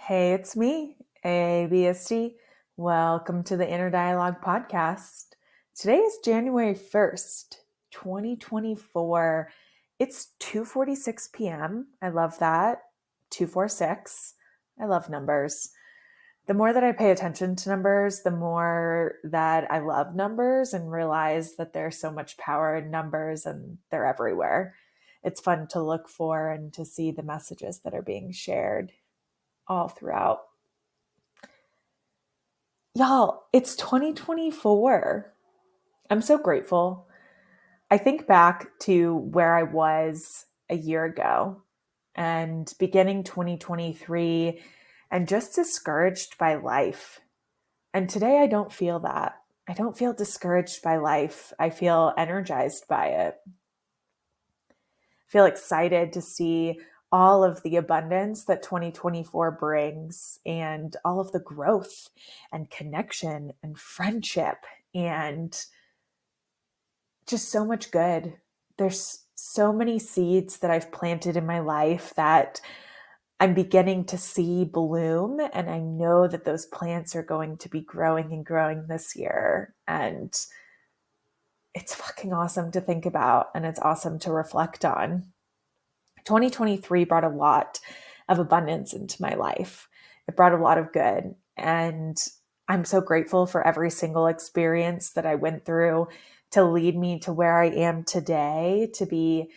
Hey, it's me, ABSD. Welcome to the Inner Dialogue podcast. Today is January 1st, 2024. It's 2:46 p.m. I love that. 246. I love numbers. The more that I pay attention to numbers, the more that I love numbers and realize that there's so much power in numbers and they're everywhere. It's fun to look for and to see the messages that are being shared all throughout. Y'all, it's 2024. I'm so grateful. I think back to where I was a year ago and beginning 2023 and just discouraged by life. And today I don't feel that. I don't feel discouraged by life. I feel energized by it. I feel excited to see all of the abundance that 2024 brings and all of the growth and connection and friendship and just so much good. There's so many seeds that I've planted in my life that I'm beginning to see bloom. And I know that those plants are going to be growing and growing this year. And it's fucking awesome to think about. And it's awesome to reflect on. 2023 brought a lot of abundance into my life. It brought a lot of good. And I'm so grateful for every single experience that I went through to lead me to where I am today, to be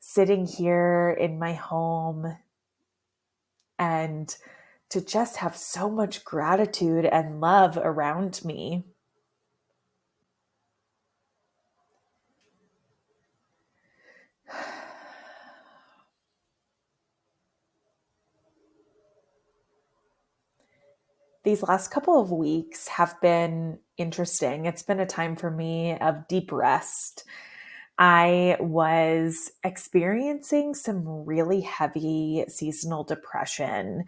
sitting here in my home and to just have so much gratitude and love around me. These last couple of weeks have been interesting. It's been a time for me of deep rest. I was experiencing some really heavy seasonal depression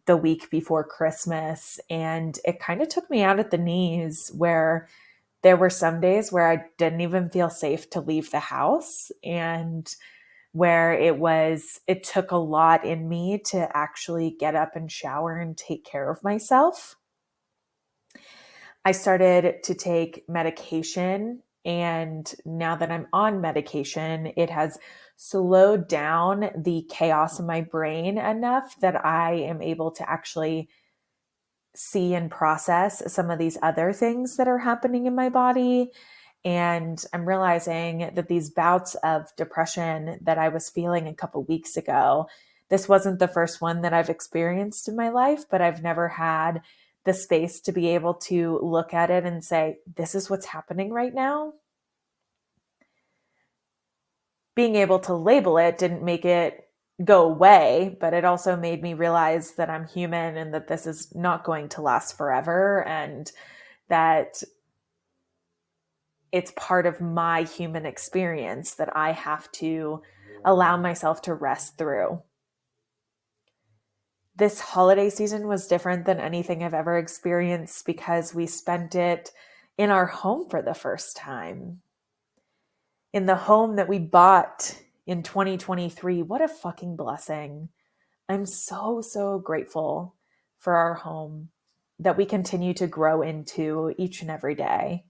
the week before Christmas, and it kind of took me out at the knees where there were some days where I didn't even feel safe to leave the house, and where it took a lot in me to actually get up and shower and take care of myself. I started to take medication, and now that I'm on medication, it has slowed down the chaos in my brain enough that I am able to actually see and process some of these other things that are happening in my body. And I'm realizing that these bouts of depression that I was feeling a couple weeks ago, this wasn't the first one that I've experienced in my life, but I've never had the space to be able to look at it and say, this is what's happening right now. Being able to label it didn't make it go away, but it also made me realize that I'm human and that this is not going to last forever, and that it's part of my human experience that I have to allow myself to rest through. This holiday season was different than anything I've ever experienced because we spent it in our home for the first time. In the home that we bought in 2023. What a fucking blessing. I'm so, so grateful for our home that we continue to grow into each and every day.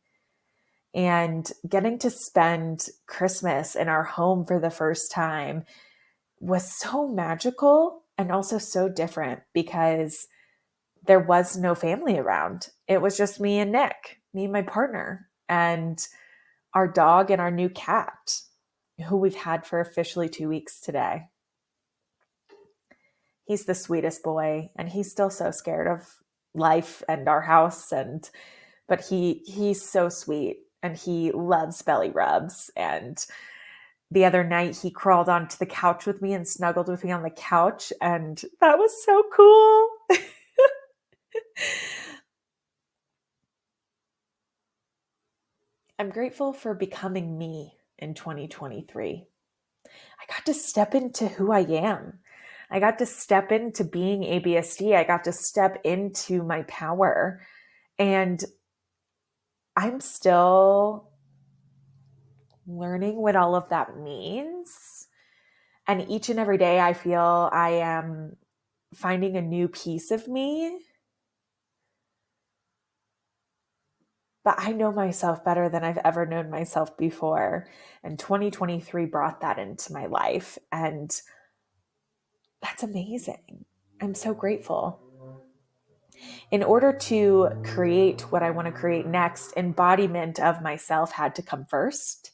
And getting to spend Christmas in our home for the first time was so magical and also so different because there was no family around. It was just me and Nick, me and my partner, and our dog and our new cat, who we've had for officially 2 weeks today. He's the sweetest boy, and he's still so scared of life and our house, but he's so sweet, and he loves belly rubs. And the other night he crawled onto the couch with me and snuggled with me on the couch, and that was so cool. I'm grateful for becoming me in 2023. I got to step into who I am. I got to step into being ABSD. I got to step into my power. And I'm still learning what all of that means. And each and every day I feel I am finding a new piece of me. But I know myself better than I've ever known myself before. And 2023 brought that into my life. And that's amazing. I'm so grateful. In order to create what I want to create next, embodiment of myself had to come first.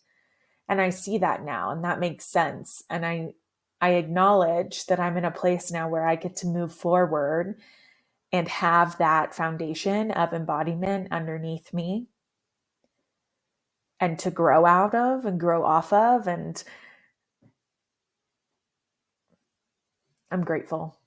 And I see that now, and that makes sense. And I acknowledge that I'm in a place now where I get to move forward and have that foundation of embodiment underneath me and to grow out of and grow off of. And I'm grateful.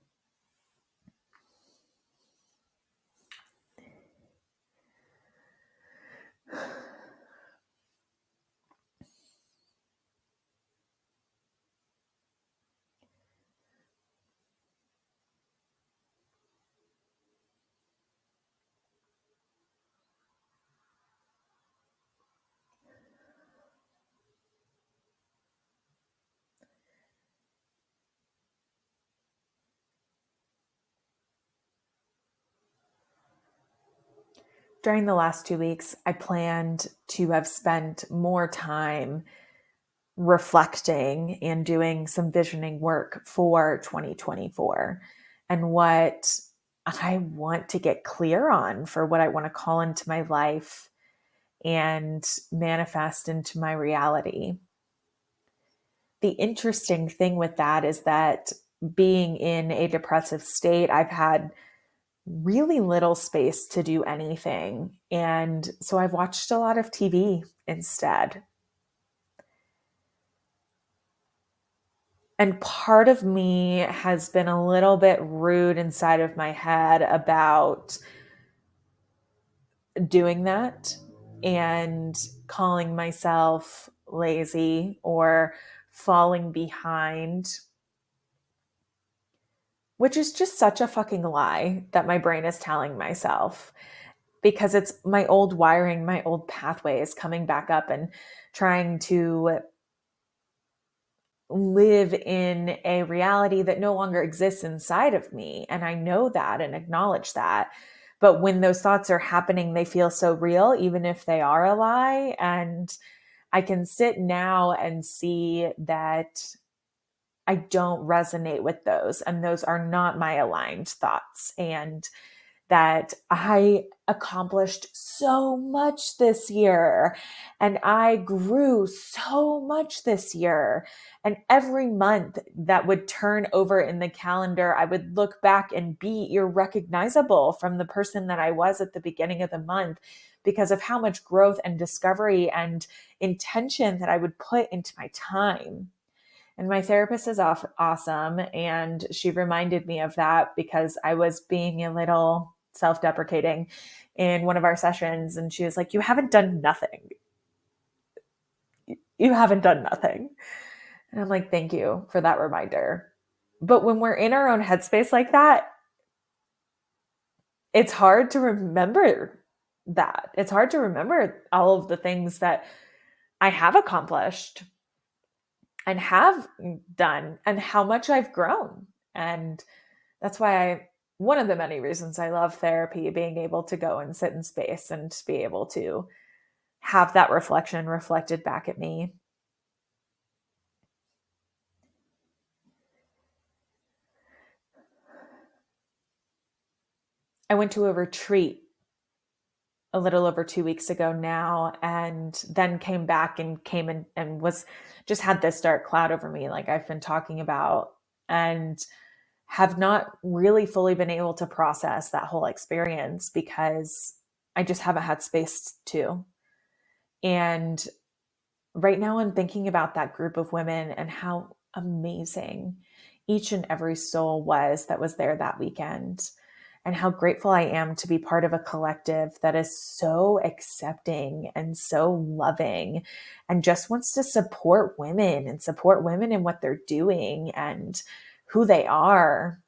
During the last 2 weeks, I planned to have spent more time reflecting and doing some visioning work for 2024 and what I want to get clear on for what I want to call into my life and manifest into my reality. The interesting thing with that is that being in a depressive state, I've had really little space to do anything. And so I've watched a lot of TV instead. And part of me has been a little bit rude inside of my head about doing that and calling myself lazy or falling behind, which is just such a fucking lie that my brain is telling myself, because it's my old wiring, my old pathways coming back up and trying to live in a reality that no longer exists inside of me. And I know that and acknowledge that. But when those thoughts are happening, they feel so real, even if they are a lie. And I can sit now and see that I don't resonate with those. And those are not my aligned thoughts. And that I accomplished so much this year and I grew so much this year. And every month that would turn over in the calendar, I would look back and be irrecognizable from the person that I was at the beginning of the month because of how much growth and discovery and intention that I would put into my time. And my therapist is awesome. And she reminded me of that because I was being a little self-deprecating in one of our sessions. And she was like, you haven't done nothing. You haven't done nothing. And I'm like, thank you for that reminder. But when we're in our own headspace like that, it's hard to remember that. It's hard to remember all of the things that I have accomplished and have done and how much I've grown. And that's why one of the many reasons I love therapy, being able to go and sit in space and be able to have that reflection reflected back at me. I went to a retreat a little over 2 weeks ago now, and then came back and was just had this dark cloud over me, like I've been talking about, and have not really fully been able to process that whole experience because I just haven't had space to. And right now I'm thinking about that group of women and how amazing each and every soul was that was there that weekend, and how grateful I am to be part of a collective that is so accepting and so loving and just wants to support women and support women in what they're doing and who they are.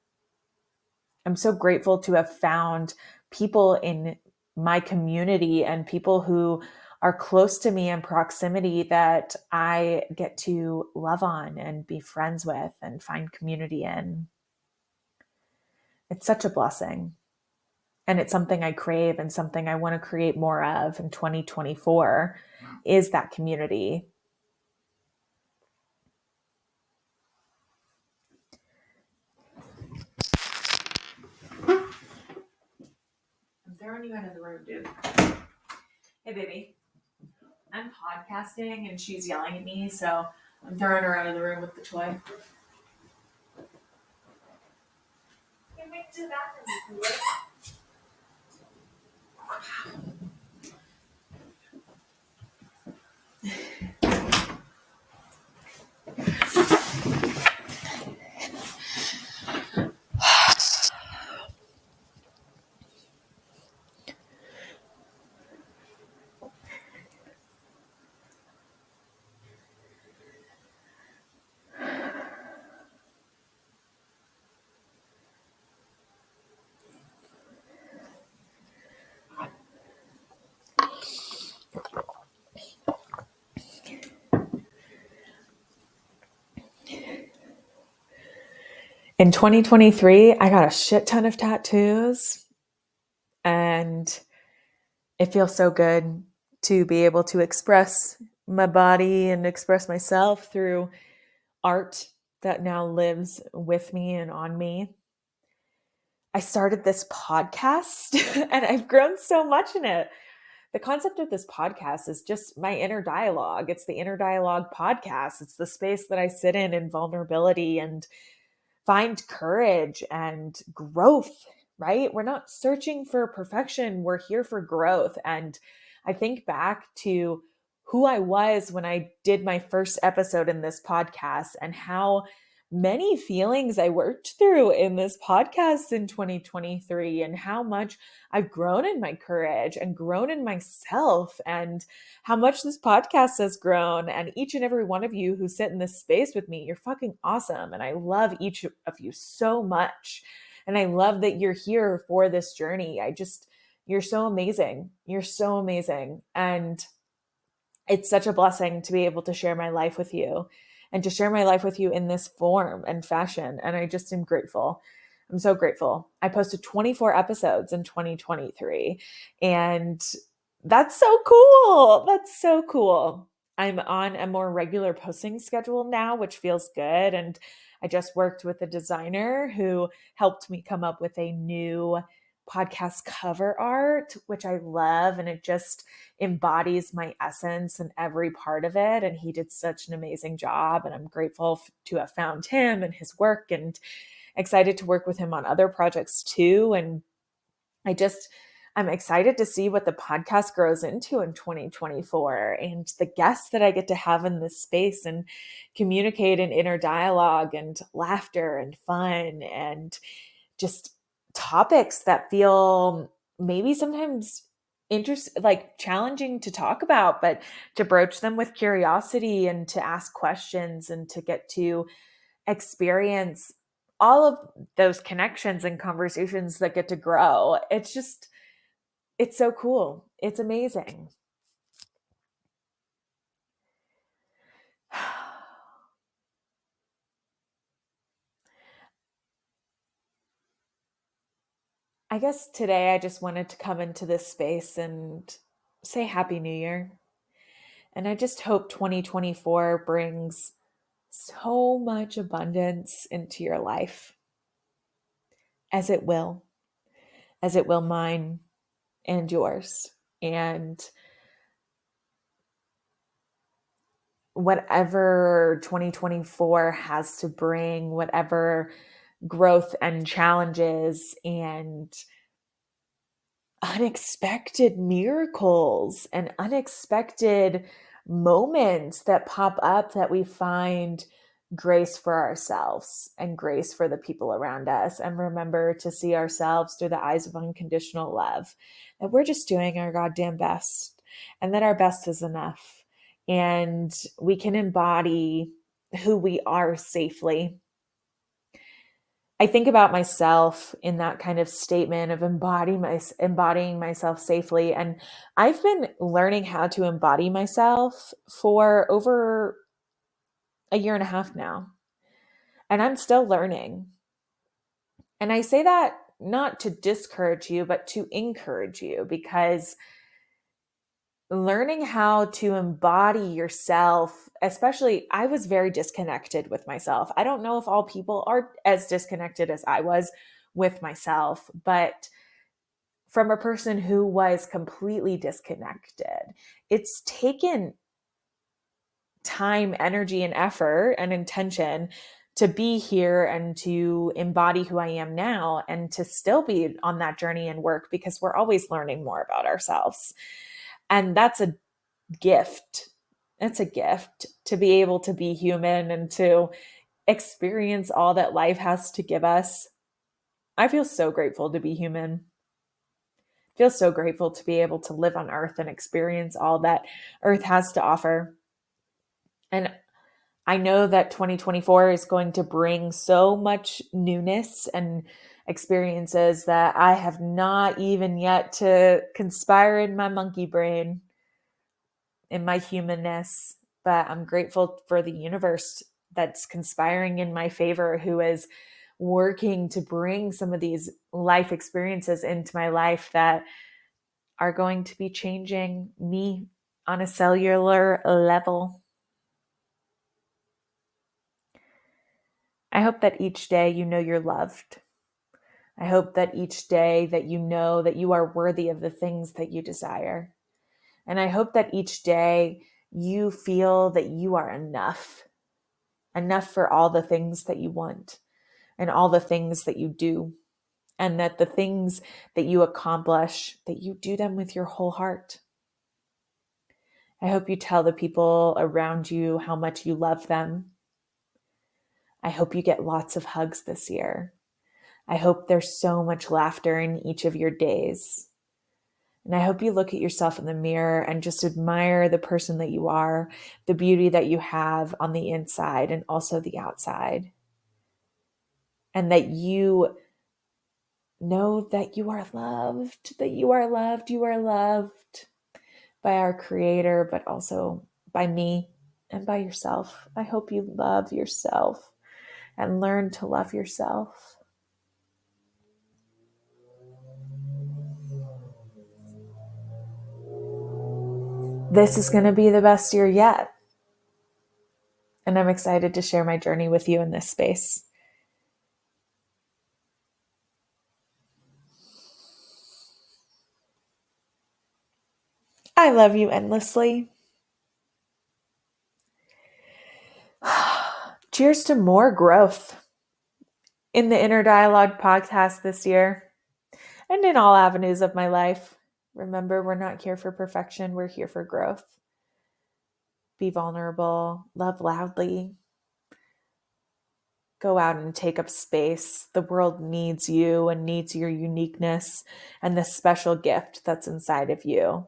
I'm so grateful to have found people in my community and people who are close to me in proximity that I get to love on and be friends with and find community in. It's such a blessing. And it's something I crave and something I want to create more of in 2024 is that community. I'm throwing you out of the room, dude. Hey, baby. I'm podcasting and she's yelling at me, so I'm throwing her out of the room with the toy. Can we do that? In 2023, I got a shit ton of tattoos, and it feels so good to be able to express my body and express myself through art that now lives with me and on me. I started this podcast and I've grown so much in it. The concept of this podcast is just my inner dialogue. It's the inner dialogue podcast. It's the space that I sit in vulnerability and find courage and growth, right? We're not searching for perfection. We're here for growth. And I think back to who I was when I did my first episode in this podcast and how many feelings I worked through in this podcast in 2023 and how much I've grown in my courage and grown in myself and how much this podcast has grown. And each and every one of you who sit in this space with me, you're fucking awesome. And I love each of you so much. And I love that you're here for this journey. You're so amazing. You're so amazing. And it's such a blessing to be able to share my life with you and to share my life with you in this form and fashion. And I just am grateful. I'm so grateful. I posted 24 episodes in 2023, and that's so cool. That's so cool. I'm on a more regular posting schedule now, which feels good. And I just worked with a designer who helped me come up with a new podcast cover art, which I love. And it just embodies my essence in every part of it. And he did such an amazing job. And I'm grateful to have found him and his work and excited to work with him on other projects too. And I'm excited to see what the podcast grows into in 2024 and the guests that I get to have in this space and communicate in inner dialogue and laughter and fun and just topics that feel maybe sometimes like challenging to talk about, but to broach them with curiosity and to ask questions and to get to experience all of those connections and conversations that get to grow. It's so cool. It's amazing. I guess today I just wanted to come into this space and say Happy New Year. And I just hope 2024 brings so much abundance into your life, as it will mine and yours. And whatever 2024 has to bring, whatever growth and challenges and unexpected miracles and unexpected moments that pop up, that we find grace for ourselves and grace for the people around us, and remember to see ourselves through the eyes of unconditional love, that we're just doing our goddamn best and that our best is enough and we can embody who we are safely. I think about myself in that kind of statement of embodying myself safely. And I've been learning how to embody myself for over a year and a half now. And I'm still learning. And I say that not to discourage you, but to encourage you, because learning how to embody yourself, especially, I was very disconnected with myself. I don't know if all people are as disconnected as I was with myself, but from a person who was completely disconnected, it's taken time, energy, and effort and intention to be here and to embody who I am now and to still be on that journey and work, because we're always learning more about ourselves. And that's a gift. It's a gift to be able to be human and to experience all that life has to give us. I feel so grateful to be human. I feel so grateful to be able to live on earth and experience all that earth has to offer. And I know that 2024 is going to bring so much newness and experiences that I have not even yet to conspire in my monkey brain, in my humanness. But I'm grateful for the universe that's conspiring in my favor, who is working to bring some of these life experiences into my life that are going to be changing me on a cellular level. I hope that each day you know you're loved. I hope that each day that you know that you are worthy of the things that you desire. And I hope that each day you feel that you are enough, enough for all the things that you want and all the things that you do, and that the things that you accomplish, that you do them with your whole heart. I hope you tell the people around you how much you love them. I hope you get lots of hugs this year. I hope there's so much laughter in each of your days. And I hope you look at yourself in the mirror and just admire the person that you are, the beauty that you have on the inside and also the outside. And that you know that you are loved, that you are loved, you are loved by our Creator, but also by me and by yourself. I hope you love yourself and learn to love yourself. This is going to be the best year yet. And I'm excited to share my journey with you in this space. I love you endlessly. Cheers to more growth in the Inner Dialogue podcast this year and in all avenues of my life. Remember, we're not here for perfection, we're here for growth. Be vulnerable, love loudly, go out and take up space. The world needs you and needs your uniqueness and the special gift that's inside of you,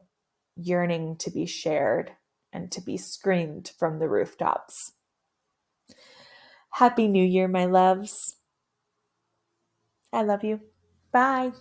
yearning to be shared and to be screamed from the rooftops. Happy New Year, my loves. I love you. Bye.